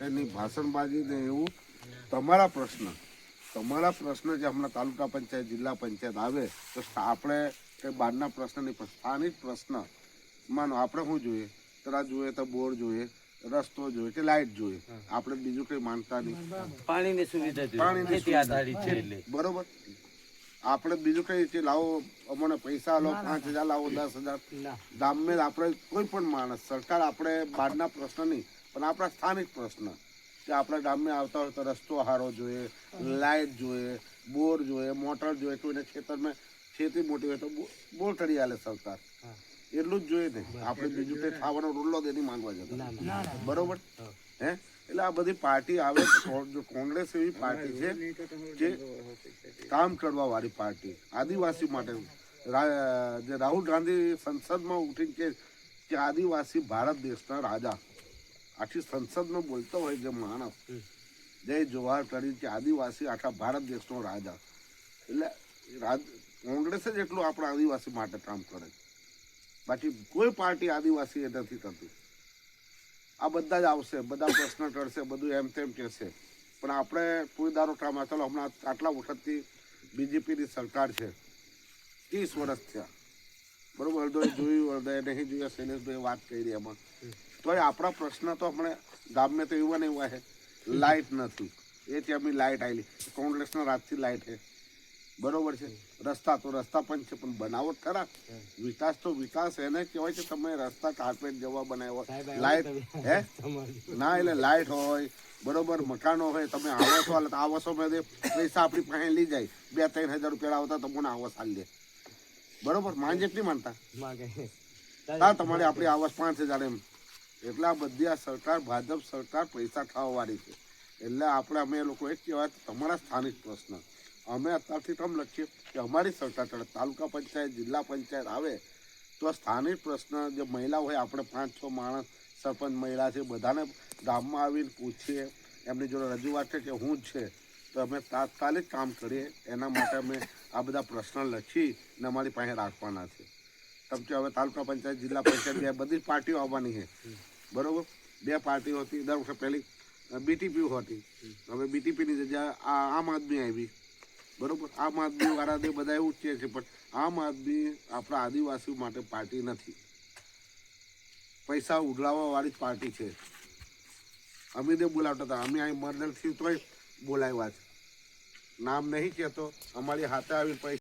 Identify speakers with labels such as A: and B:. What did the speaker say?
A: એની ભાષણબાજી ને એવું તમારા પ્રશ્ન જે હમણાં તાલુકા પંચાયત જિલ્લા પંચાયત આવે તો આપણે કંઈ બહારના પ્રશ્ન નહીં, પણ સ્થાનિક પ્રશ્ન માનો આપણે શું જોઈએ, તરા જોઈએ તો બોર જોઈએ, રસ્તો જોઈએ કે લાઇટ જોઈએ, આપણે બીજું કંઈ માનતા નહીં.
B: પાણીની સુવિધા
A: જોઈએ બરોબર. આપણે બીજું કઈ છે લાવો અમને પૈસા લો 5,000 લાવો 10,000 ગામમાં આપણે કોઈ પણ માણસ સરકાર આપણે બહારના પ્રશ્ન નહીં પણ આપણા સ્થાનિક પ્રશ્ન કે આપણા ગામમાં આવતા હોય તો રસ્તો સારો જોઈએ, લાઇટ જોઈએ, બોર જોઈએ, મોટર જોઈએ, કોઈને ખેતરમાં ખેતી મોટી હોય તો બોર કરી આલે સરકાર, એટલું જ જોઈએ ને. આપણે બીજું કંઈ ખાવાનો રોટલો જ નહીં માંગવા જતા, બરોબર હે. એટલે આ બધી પાર્ટી આવે જો કોંગ્રેસ એવી પાર્ટી છે જે કામ કરવા વાળી પાર્ટી, આદિવાસી માટે. જે રાહુલ ગાંધી સંસદમાં ઉઠીને કે આદિવાસી ભારત દેશના રાજા, આખી સંસદમાં બોલતો હોય જે માણસ, જય જોહાર કરી કે આદિવાસી આખા ભારત દેશનો રાજા. એટલે કોંગ્રેસ જ એટલું આપણા આદિવાસી માટે કામ કરે, બાકી કોઈ પાર્ટી આદિવાસી એ નથી કરતી. આ બધા જ આવશે, બધા પ્રશ્ન કરશે, બધું એમ તેમ કહેશે, પણ આપણે કોઈ દારો કામ ચાલો હમણાં આટલા વખતથી બીજેપીની સરકાર છે, 30 વર્ષ થયા, બરોબર. અડધોએ જોયું, અડધોએ નહીં જોયું, શૈલેષભાઈ વાત કરી એમાં. તોય આપણા પ્રશ્ન તો હમણે ગામમાં તો એવા ને એવા છે. લાઇટ નથી, એ ત્યાંની લાઇટ આવેલી કોંગ્રેસના રાજથી લાઇટ છે, બરોબર છે. રસ્તા તો રસ્તા પણ છે, પણ બનાવટ ખરા. વિકાસ તો વિકાસ એને કહેવાય છે. તમે રસ્તા કાર્પેટ જેવા બનાવ્યો, લાઇટ હે ના, એટલે લાઇટ હોય બરોબર, મકાનો હોય, તમે આવો છો આવાસો મેં પૈસા આપણી પાસે લઈ જાય, 2-3 હજાર રૂપિયા આવતા તમને આવાસ હાલ દે, બરોબર. માંગ જેટલી માનતા હા તમારી આપણી આવાસ 5,000 એમ. એટલે આ બધી આ સરકાર ભાજપ સરકાર પૈસા ખાવાવાળી છે. એટલે આપણે અમે લોકો એક કહેવાય તમારા સ્થાનિક પ્રશ્ન અમે અત્યારથી કમ લખીએ કે અમારી સરકાર ચડે તાલુકા પંચાયત જિલ્લા પંચાયત આવે તો સ્થાનિક પ્રશ્ન જે મહિલા હોય, આપણે 5-6 માણસ સરપંચ મહિલા છે, બધાને ગામમાં આવીને પૂછીએ, એમની જોડે રજૂઆત છે કે હું જ છે, તો અમે તાત્કાલિક કામ કરીએ. એના માટે અમે આ બધા પ્રશ્ન લખીને અમારી પાસે રાખવાના છે. કેમ કે હવે તાલુકા પંચાયત જિલ્લા પંચાયત બધી પાર્ટીઓ આવવાની છે, બરોબર. 2 પાર્ટીઓ હતી દર વખતે, પહેલી બીટીપી હતી, હવે બીટીપીની જગ્યાએ આમ આદમી આવી, બરોબર. આમ આદમી વાળા બધા એવું જ કહે છે, પણ આમ આદમી આપણા આદિવાસીઓ માટે પાર્ટી નથી, પૈસા ઉઘરાવવા વાળી પાર્ટી છે. અમે ને બોલાવતા હતા, અમે અહીં મર્ડરથી તોય બોલાવ્યા છે, નામ નહીં કહેતો, અમારી હાથે આવી પૈસા